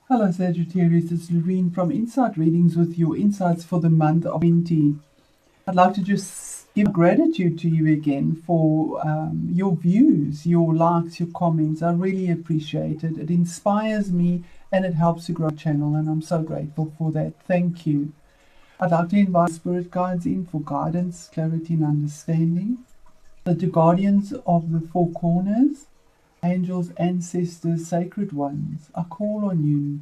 Hello Sagittarius, it's Lorene from Insight Readings with your insights for the month of 20. I'd like to just give gratitude to you again for your views, your likes, your comments. I really appreciate it. It inspires me and it helps to grow the channel, and I'm so grateful for that. Thank you. I'd like to invite spirit guides in for guidance, clarity and understanding. The two guardians of the four corners, angels, ancestors, sacred ones, I call on you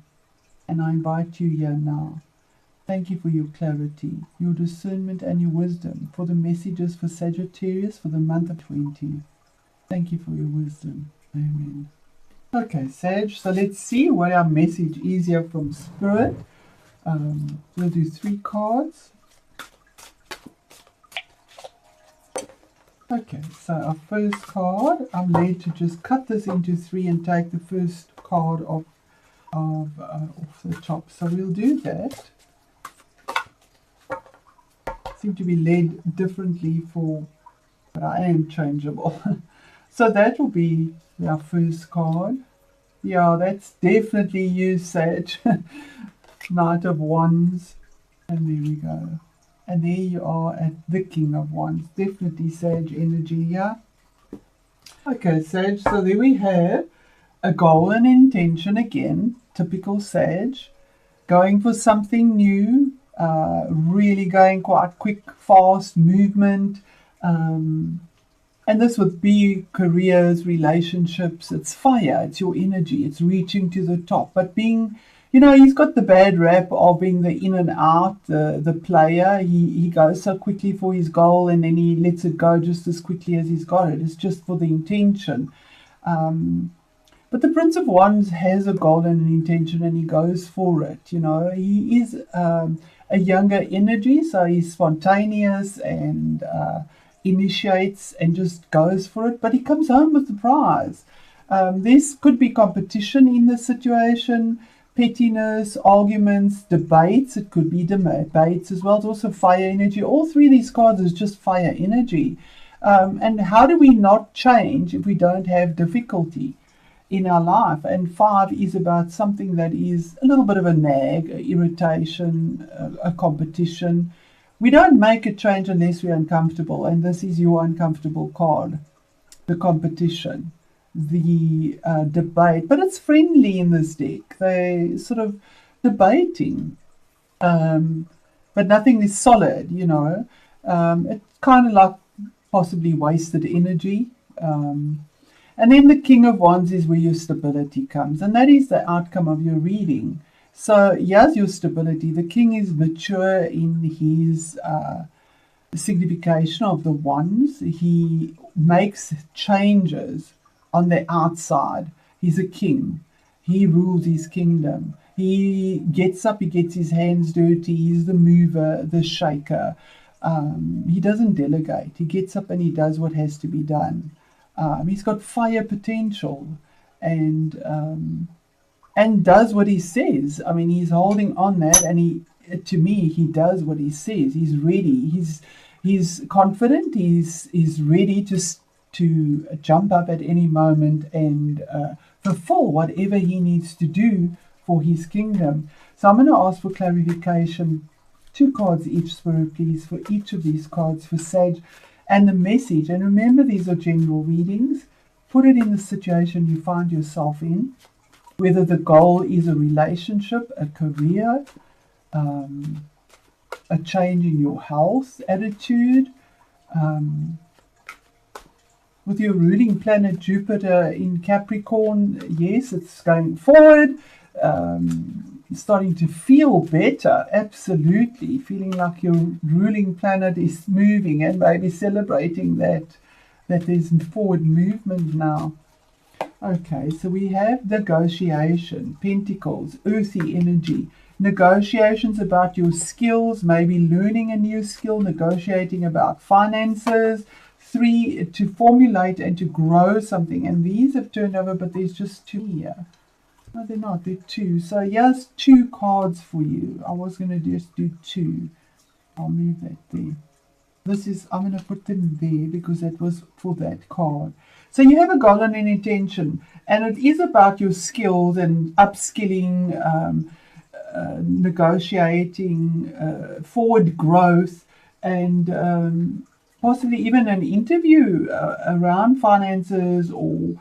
and I invite you here now. Thank you for your clarity, your discernment and your wisdom, for the messages for Sagittarius for the month of 20. Thank you for your wisdom. Amen. Okay, Sag, so let's see what our message is here from Spirit. We'll do 3 cards. Okay, so our first card, I'm led to just cut this into 3 and take the first card off the top. So we'll do that. Seem to be led differently but I am changeable. So that will be our first card. Yeah, that's definitely you, Sag. Knight of Wands. And there we go. And there you are at the King of Wands. Definitely Sag energy here. Okay, Sag, so there we have a goal and intention again. Typical Sag. Going for something new. Really going quite quick, fast movement. And this would be careers, relationships. It's fire. It's your energy. It's reaching to the top. But being... he's got the bad rap of being the in and out, the player. He goes so quickly for his goal and then he lets it go just as quickly as he's got it. It's just for the intention. But the Prince of Wands has a goal and an intention and he goes for it. He is a younger energy, so he's spontaneous and initiates and just goes for it. But he comes home with the prize. This could be competition in this situation. Pettiness, arguments, debates. It could be debates as well. It's also fire energy. All 3 of these cards is just fire energy. And how do we not change if we don't have difficulty in our life? And 5 is about something that is a little bit of a nag, a irritation, a competition. We don't make a change unless we're uncomfortable. And this is your uncomfortable card, the competition. The debate, but it's friendly in this deck. They sort of debating, but nothing is solid. It's kind of like possibly wasted energy. And then the King of Wands is where your stability comes, and that is the outcome of your reading. So here's your stability. The King is mature in his signification of the wands. He makes changes on the outside. He's a king. He rules his kingdom. He gets up, he gets his hands dirty. He's the mover, the shaker. He doesn't delegate. He gets up and he does what has to be done. He's got fire potential and does what he says. I mean, he's holding on that, and to me, he does what he says. He's ready. He's confident. He's ready to jump up at any moment and fulfill whatever he needs to do for his kingdom. So I'm going to ask for clarification. 2 cards each, Spirit, please, for each of these cards for Sag and the message. And remember, these are general readings. Put it in the situation you find yourself in, whether the goal is a relationship, a career, a change in your health, attitude, with your ruling planet Jupiter in Capricorn. Yes, it's going forward, starting to feel better, absolutely, feeling like your ruling planet is moving and maybe celebrating that there's forward movement now. Okay, so we have negotiation, Pentacles, earthy energy. Negotiations about your skills, maybe learning a new skill, negotiating about finances. 3, to formulate and to grow something. And these have turned over, but there's just 2 here. No, they're not. They're 2. So here's 2 cards for you. I was going to just do 2. I'll move that there. This is, I'm going to put them there because that was for that card. So you have a goal and an intention, and it is about your skills and upskilling, negotiating, forward growth, and possibly even an interview around finances, or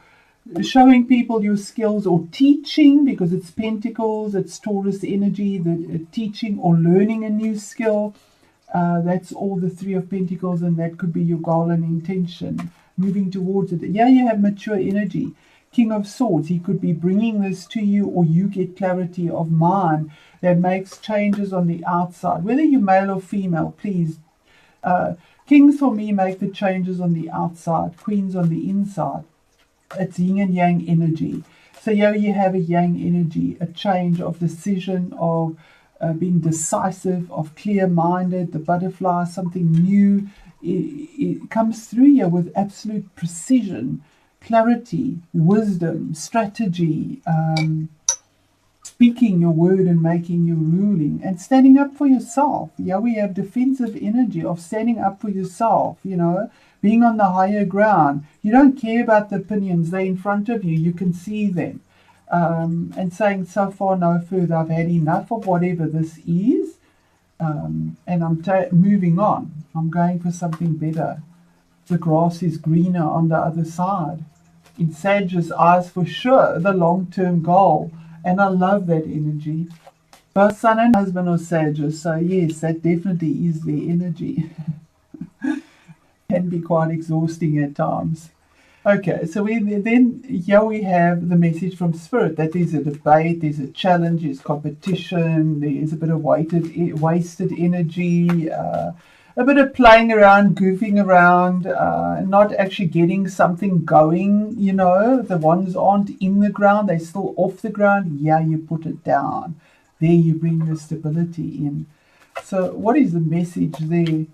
showing people your skills, or teaching, because it's Pentacles, it's Taurus energy, the teaching or learning a new skill. That's all the Three of Pentacles, and that could be your goal and intention, moving towards it. Yeah, you have mature energy. King of Swords, he could be bringing this to you, or you get clarity of mind that makes changes on the outside. Whether you're male or female, please. Kings for me make the changes on the outside, queens on the inside. It's yin and yang energy. So here you have a yang energy, a change of decision, of being decisive, of clear-minded, the butterfly, something new. It comes through here with absolute precision, clarity, wisdom, strategy, speaking your word and making your ruling, and standing up for yourself. Yeah, we have defensive energy of standing up for yourself, being on the higher ground. You don't care about the opinions. They're in front of you. You can see them. And saying, so far, no further. I've had enough of whatever this is. And I'm moving on. I'm going for something better. The grass is greener on the other side. In Sag's eyes, for sure, the long-term goal. And I love that energy. Both sun and husband are Sagittarius. So yes, that definitely is their energy. Can be quite exhausting at times. Okay, so here we have the message from Spirit that there's a debate, there's a challenge, there's competition, there's a bit of wasted energy, a bit of playing around, goofing around, not actually getting something going. The ones aren't in the ground, they're still off the ground. Yeah, you put it down. There you bring the stability in. So what is the message there?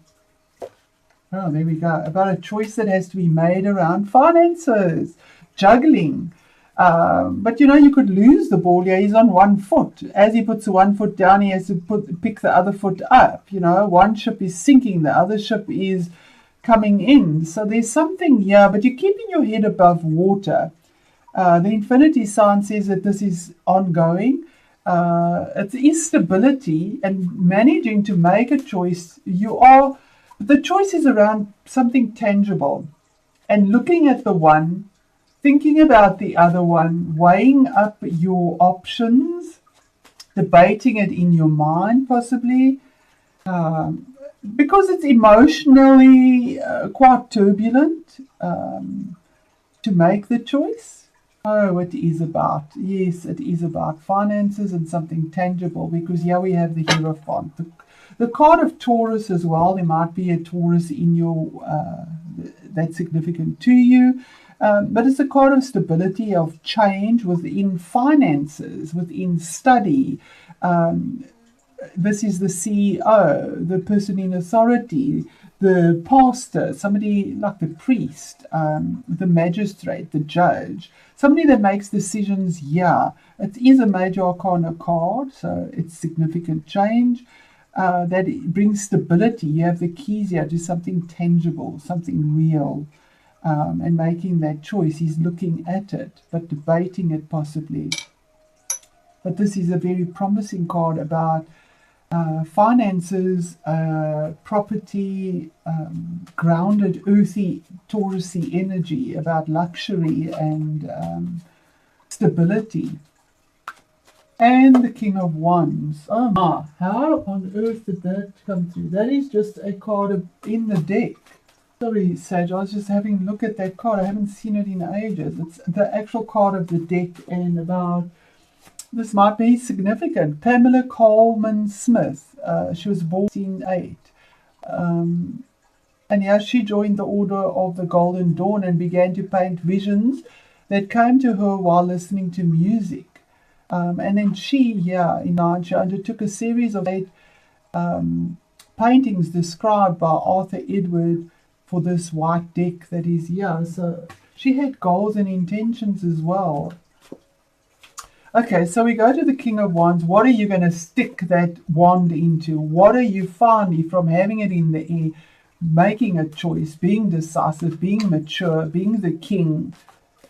Oh, there we go. About a choice that has to be made around finances, juggling. But you could lose the ball. Yeah, he's on one foot. As he puts one foot down, he has to pick the other foot up. One ship is sinking, the other ship is coming in. So there's something here, but you're keeping your head above water. The infinity sign says that this is ongoing. It is stability and managing to make a choice. The choice is around something tangible, and looking at the one, thinking about the other one, weighing up your options, debating it in your mind possibly, because it's emotionally quite turbulent to make the choice. Oh, it is about finances and something tangible, because here we have the Hierophant. The card of Taurus as well. There might be a Taurus in your that's significant to you. But it's a card of stability, of change within finances, within study. This is the CEO, the person in authority, the pastor, somebody like the priest, the magistrate, the judge, somebody that makes decisions. Yeah, it is a major arcana card, so it's significant change. That brings stability. You have the keys here to something tangible, something real, and making that choice. He's looking at it, but debating it possibly. But this is a very promising card about finances, property, grounded, earthy, Taurusy energy, about luxury and stability. And the King of Wands. Oh my, how on earth did that come through? That is just a card in the deck. Sorry, Sage, I was just having a look at that card. I haven't seen it in ages. It's the actual card of the deck, and about, this might be significant. Pamela Coleman Smith. She was born in 1908. And yeah, she joined the Order of the Golden Dawn and began to paint visions that came to her while listening to music. And then she undertook a series of 8 paintings described by Arthur Edward for this white deck that is here. So she had goals and intentions as well. Okay, so we go to the King of Wands. What are you going to stick that wand into? What are you finally, from having it in the air, making a choice, being decisive, being mature, being the king,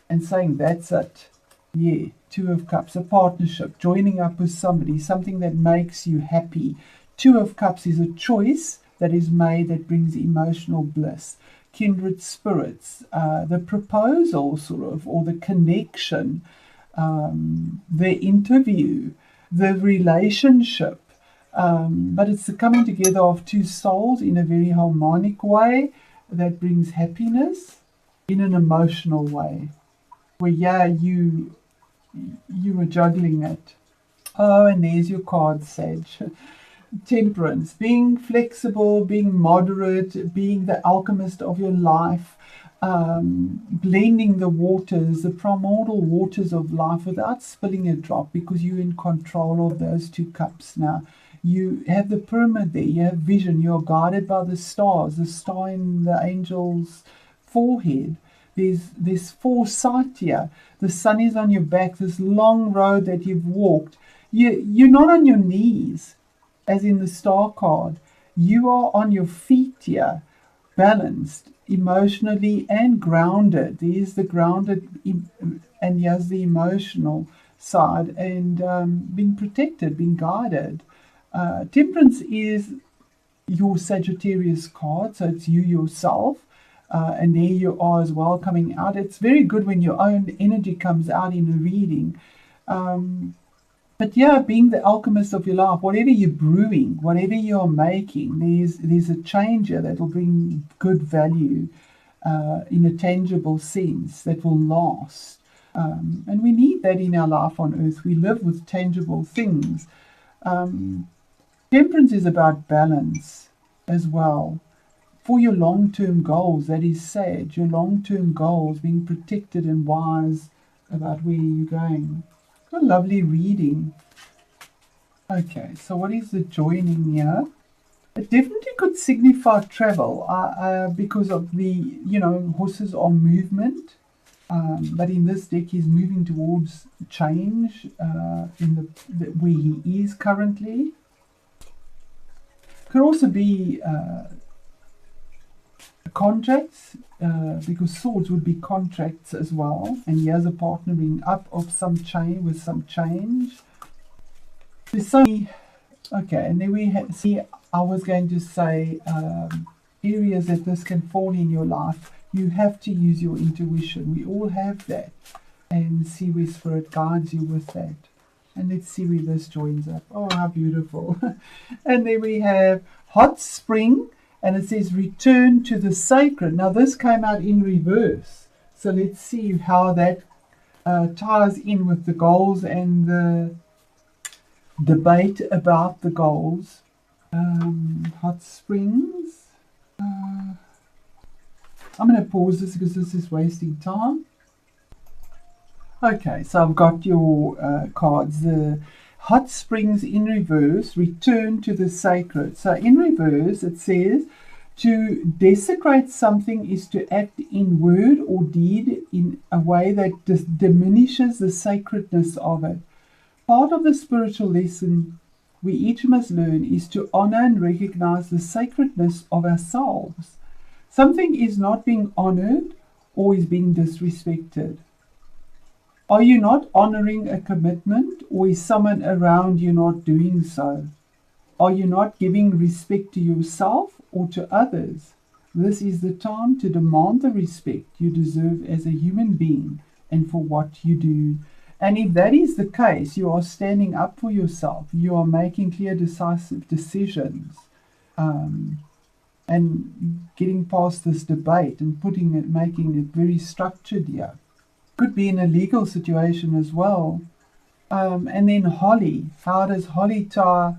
and saying, that's it. Yeah, Two of Cups, a partnership, joining up with somebody, something that makes you happy. Two of Cups is a choice that is made that brings emotional bliss. Kindred spirits, the proposal sort of, or the connection, the interview, the relationship. But it's the coming together of two souls in a very harmonic way that brings happiness in an emotional way. Where, yeah, you were juggling it. Oh, and there's your card, Sag. Temperance, being flexible, being moderate, being the alchemist of your life, blending the waters, the primordial waters of life without spilling a drop, because you're in control of those two cups now. You have the pyramid there, you have vision, you're guided by the stars, the star in the angel's forehead. There's foresight here. The sun is on your back, this long road that you've walked. You're not on your knees, as in the star card. You are on your feet here, balanced, emotionally and grounded. There's the grounded, and here's the emotional side, and being protected, being guided. Temperance is your Sagittarius card, so it's you yourself. And there you are as well coming out. It's very good when your own energy comes out in a reading. But yeah, being the alchemist of your life, whatever you're brewing, whatever you're making, there's a changer that will bring good value in a tangible sense that will last. And we need that in our life on earth. We live with tangible things. Temperance is about balance as well. For your long-term goals, that is Sag, your long-term goals, being protected and wise about where you're going. A lovely reading. Okay, so what is the joining here? It definitely could signify travel because of the, horses are movement. But in this deck, he's moving towards change in where he is currently. Could also be contracts, because swords would be contracts as well, and here's a partnering up of some chain with some change. There's so many, okay, and then we see, I was going to say areas that this can fall in your life. You have to use your intuition. We all have that, and see where spirit guides you with that. And let's see where this joins up. Oh, how beautiful. And then we have hot spring, and it says return to the sacred. Now this came out in reverse, so let's see how that ties in with the goals and the debate about the goals. Hot springs. I'm going to pause this because this is wasting time. Okay, so I've got your cards. The hot springs in reverse, return to the sacred. So in reverse, it says to desecrate something is to act in word or deed in a way that diminishes the sacredness of it. Part of the spiritual lesson we each must learn is to honor and recognize the sacredness of ourselves. Something is not being honored or is being disrespected. Are you not honoring a commitment, or is someone around you not doing so? Are you not giving respect to yourself or to others? This is the time to demand the respect you deserve as a human being and for what you do. And if that is the case, you are standing up for yourself. You are making clear, decisive decisions, and getting past this debate and making it very structured here. Could be in a legal situation as well. And then Holly. How does Holly tie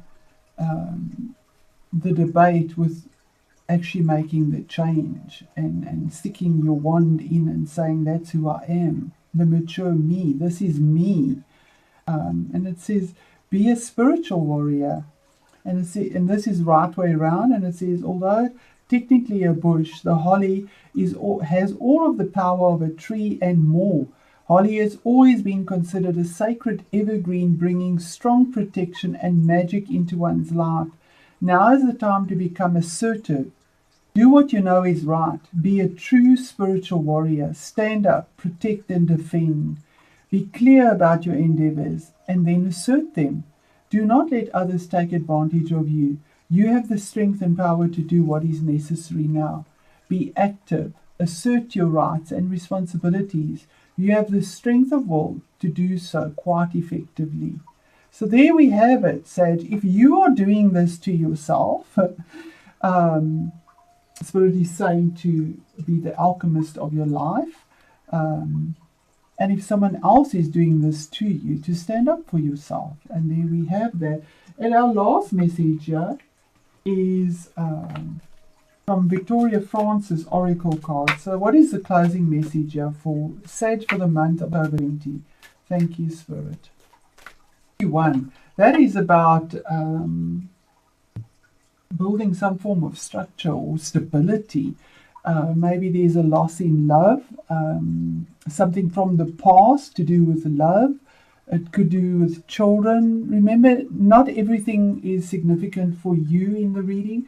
the debate with actually making the change and sticking your wand in and saying, that's who I am, the mature me, this is me. And it says, be a spiritual warrior. And this is right way around, and it says, although technically a bush, the holly has all of the power of a tree and more. Holly has always been considered a sacred evergreen, bringing strong protection and magic into one's life. Now is the time to become assertive, Do what you know is right. Be a true spiritual warrior. Stand up, protect and defend. Be clear about your endeavors and then assert them. Do not let others take advantage of you. You have the strength and power to do what is necessary now. Be active. Assert your rights and responsibilities. You have the strength of will to do so quite effectively. So there we have it, Sage. If you are doing this to yourself, Spirit is saying to be the alchemist of your life. And if someone else is doing this to you, to stand up for yourself. And there we have that. And our last message here is from Victoria Francis Oracle card. So what is the closing message here for Sage for the month of October 20? Thank you, Spirit. 1. That is about building some form of structure or stability. Maybe there's a loss in love, something from the past to do with love. It could do with children. Remember, not everything is significant for you in the reading.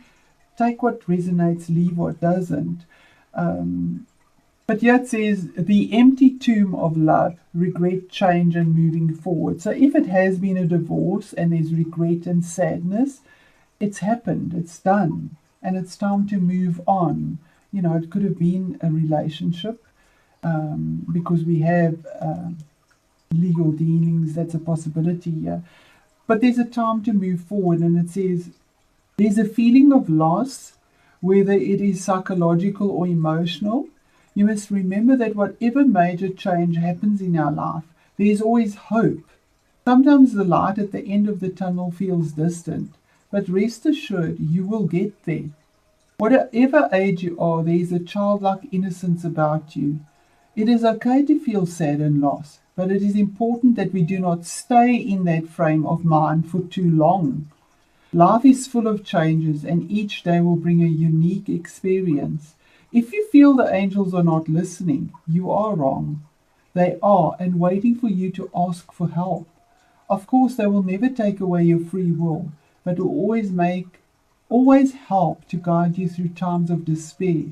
Take what resonates, leave what doesn't. But here it says, the empty tomb of love, regret, change, and moving forward. So if it has been a divorce and there's regret and sadness, it's happened, it's done, and it's time to move on. You know, it could have been a relationship because we have legal dealings, that's a possibility here. But there's a time to move forward, and it says there's a feeling of loss, whether it is psychological or emotional. You must remember that whatever major change happens in our life, there's always hope. Sometimes the light at the end of the tunnel feels distant, but rest assured you will get there. Whatever age you are, there is a childlike innocence about you. It is okay to feel sad and lost, but it is important that we do not stay in that frame of mind for too long. Life is full of changes, and each day will bring a unique experience. If you feel the angels are not listening, you are wrong. They are, and waiting for you to ask for help. Of course, they will never take away your free will, but will always help to guide you through times of despair.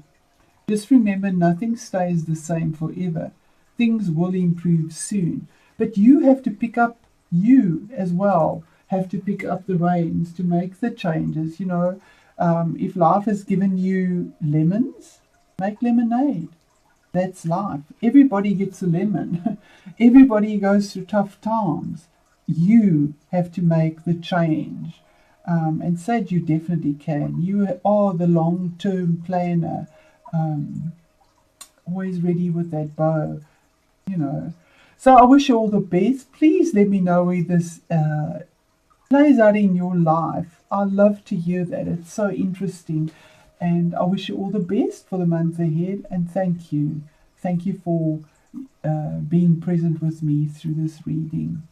Just remember, nothing stays the same forever. Things will improve soon. But you have to pick up, you as well, have to pick up the reins to make the changes. You know, if life has given you lemons, make lemonade. That's life. Everybody gets a lemon. Everybody goes through tough times. You have to make the change. And Sage, you definitely can. You are the long-term planner, always ready with that bow, you know. So I wish you all the best. Please let me know where this plays out in your life. I love to hear that. It's so interesting. And I wish you all the best for the months ahead. And thank you. Thank you for being present with me through this reading.